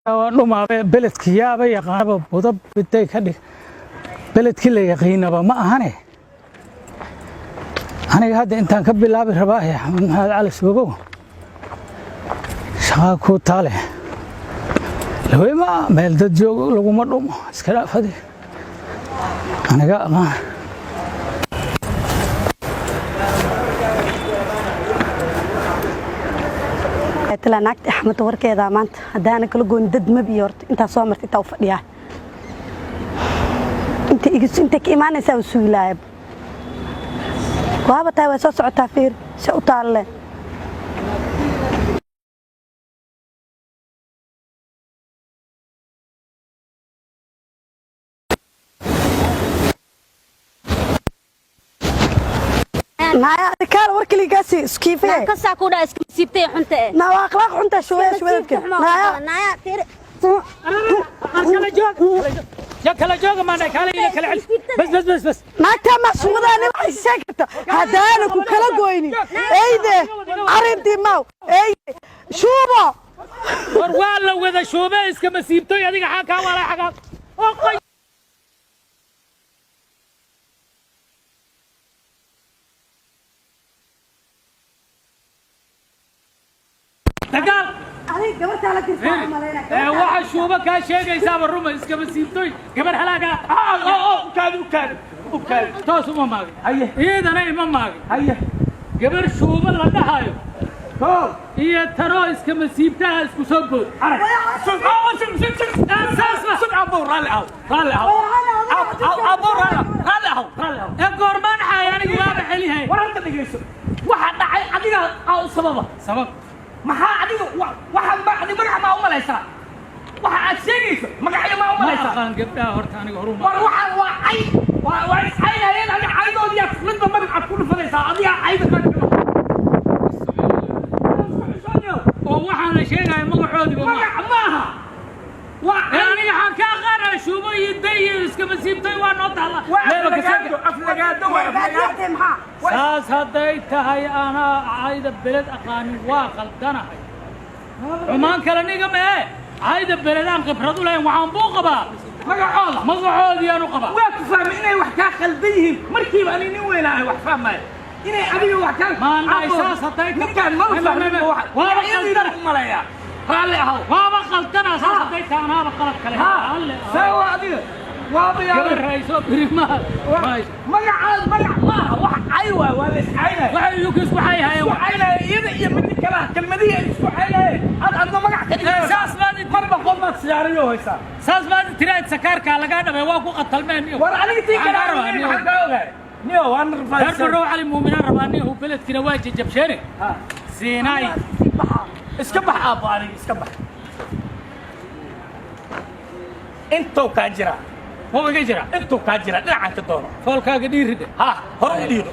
dhuma beledkii yaaba yaqaanaba budab bitay ka dhig beledkii la yaqiinaba ma ahane aniga hadda intaan ka bilaabi rabaa Axmed Maxamed Cali Suugow shaqa ku taale laweyma meel dad joogo laguma dhumo iska dhaafadi aniga aqaan تلانكت أحمد وركي إذا مانت هدانا كل جون دد مبيورت أنت صامرت توفق يا أنت كإيمان يسوي سويلاعب وهذا تاوي سوسع تافير شو طالع نايا كار وركلي قاسي سكيفه كسا كودا سكيبتي حنته ناوا اخلاق حنته شويه نايا تير kala joog ya kala joog ma ana kala ila kala bas ما كان مسؤول انا waxay sheegta hadaan ku kala goyni eeyde arintii maaw eey shuubo war waa la wada shuubo iska masiibto adiga xaaka wala xaga oo dagaal عليك قبرت على تلفون مالينا waxa shuuba ka sheegaysa baruma iska masiibtoy gabar halaaga kaad toos uma maagay haye iyadana ima maagay haye gabar shuuba la dhahayo iyo taro iska masiibtaha isku soo bood arag goormaan xayaaniga waa baxelihay waranta dhigayso waxa dhacay adiga sabab maxaa adiga waxa bacdi magac ma u malaysaa waxa aad sheegayso magacyo ma u malaysaa qaan gabdhaha horta aniga horuma war waxa waa ay waa isxaynayeen aniga aydoodiya midba magac ku dhufadaysaa adiga ayda ka oo waxaan la sheegay magacoodiba magac maaha waa aniga waxaan ka qaraa shuubo iyo day iska masiibtay waa noo taala aflagaado saas haday tahay ana ayda beled aqaanin waa qaldanahay xumaan kale niga ma ayda beledaan khibrad u leeyahay waxaan buu qabaa magacoodii aanu qabaa waa ku fahmay inay wax ka qaldan yihiin markiiba ani nin weynaahay wax fahmay inay adiga wax ka maan saas haday ninkaan ma fahmay waa qaldan malaya raalli ahaw waa qaldana saas haday tahay ana qalad kale raalli sawa adiga gabar raiso birimaha magac maaha wax aywa waa la isxaynay waxa uu isku xayhay waxayna iyada iyo mid kala kalmadihi isku xayhay adna magac ka dhigay saas baad marba qofna siyaariyo haysa saas baad tiraad sakarka laga dhabay waa ku qatalmeen war aniga tii kala rabaa niyo waan rafaa darbo ali muuminaan rabaani uu beledkina waa jabsheene siinay iska bax abaari iska bax inta ka jira هو يجرى انتو كاجرا دعان تدورو فولكاغا ديريده ها هو ديرو